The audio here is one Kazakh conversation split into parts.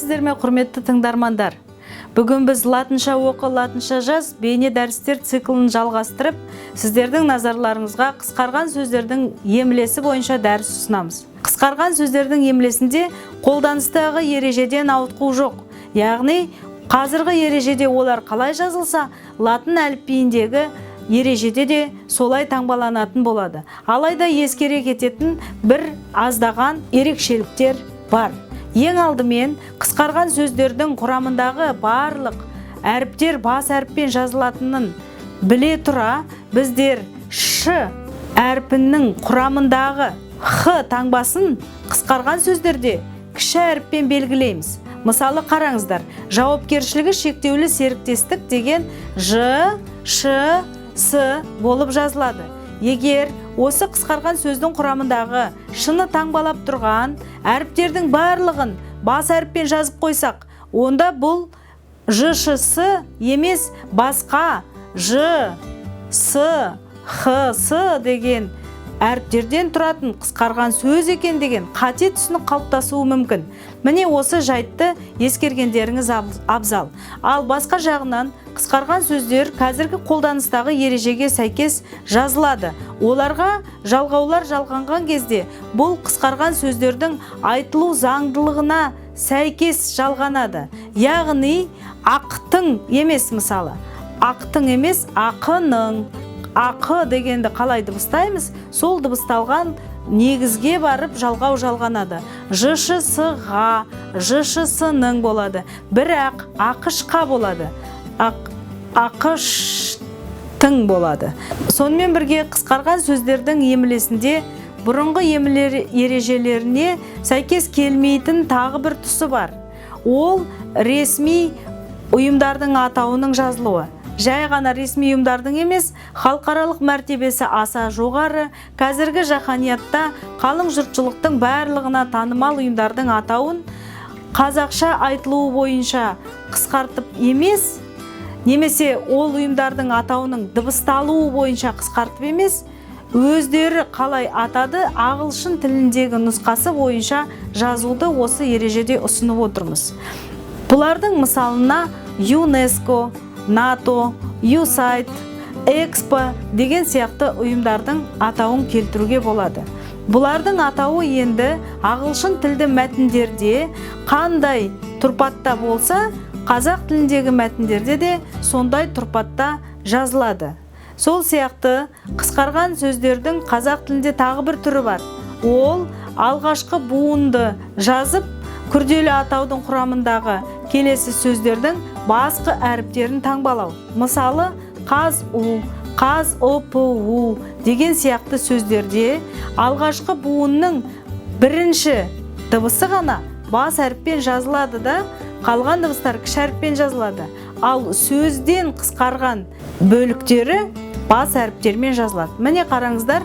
Сәлеметсіздер ме, құрметті тыңдармандар? Бүгін біз латынша оқы, латынша жаз бейне дәрістер циклын жалғастырып, сіздердің назарларыңызға қысқарған сөздердің емлесі бойынша дәріс ұсынамыз. Қысқарған сөздердің емлесінде қолданыстағы ережеден ауытқу жоқ. Яғни, қазіргі ережеде олар қалай жазылса, латын әліпбиіндегі ережеде де солай таңбаланатын болады. Алайда ескере кететін бір аздаған ерекшеліктер бар. Ең алдымен, қысқарған сөздердің құрамындағы барлық әріптер бас әріппен жазылатынын біле тұра, біздер ш әріпінің құрамындағы х таңбасын қысқарған сөздерде кіші әріппен белгілейміз. Мысалы қараңыздар, жауапкершілігі шектеулі серіктестік деген ж, ш, с болып жазылады. Егер осы қысқарған сөздің құрамындағы шыны таңбалап тұрған әріптердің барлығын бас әріппен жазып қойсақ, онда бұл ж, ш, с емес басқа ж, с, х, с деген әріптерден тұратын қысқарған сөз екен деген қате түсінік қалыптасуы мүмкін. Міне осы жайтты ескергендеріңіз абзал. Ал басқа жағынан қысқарған сөздер қазіргі қолданыстағы ережеге сәйкес жазылады. Оларға жалғаулар жалғанған кезде бұл қысқарған сөздердің айтылу заңдылығына сәйкес жалғанады. Яғни ақтың емес, мысалы ақтың емес ақының. Ақы дегенді қалай дыбыстаймыз? Сол дыбысталған негізге барып жалғау жалғанады. Ж, ш, с-ға, ж, ш, с-ның болады. Бірақ ақышқа болады. Ақыштың болады. Сонымен бірге қысқарған сөздердің емлесінде бұрынғы емле ережелеріне сәйкес келмейтін тағы бір тұсы бар. Ол ресми ұйымдардың атауының жазылуы. Жай ғана ресми ұйымдардың емес, халықаралық мәртебесі аса жоғары, қазіргі жаһаниятта қалың жұртшылықтың барлығына танымал ұйымдардың атауын қазақша айтылуы бойынша қысқартып емес, немесе ол ұйымдардың атауының дыбысталуы бойынша қысқартып емес, өздері қалай атады ағылшын тіліндегі нұсқасы бойынша жазуды осы ережеде ұсынып отырмыз. Бұлардың мысалына ЮНЕСКО, НАТО, USAID, Экспо деген сияқты ұйымдардың атауын келтіруге болады. Бұлардың атауы енді ағылшын тілді мәтіндерде қандай тұрпатта болса, қазақ тіліндегі мәтіндерде де сондай тұрпатта жазылады. Сол сияқты қысқарған сөздердің қазақ тілінде тағы бір түрі бар. Ол алғашқы буынды жазып, күрделі атаудың құрамындағы келесі сөздердің басқа әріптерін таңбалау. Мысалы, қаз-у, қаз-о-пу деген сияқты сөздерде алғашқы буынның бірінші дыбысы ғана бас әріппен жазылады да, қалған дыбыстар кіші әріппен жазылады. Ал сөзден қысқарған бөліктері бас әріптермен жазылады. Міне қараңыздар,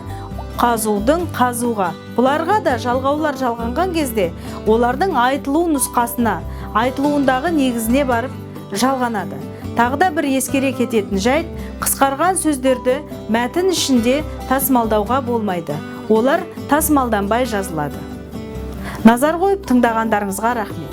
қазудың қазуға. Бұларға да жалғаулар жалғанған кезде олардың айтылу нұсқасына, айтылуындағы негізіне барып жалғанады. Тағы да бір ескере кететін жайт, қысқарған сөздерді мәтін ішінде тасымалдауға болмайды. Олар тасымалданбай жазылады. Назар қойып тыңдағандарыңызға рахмет.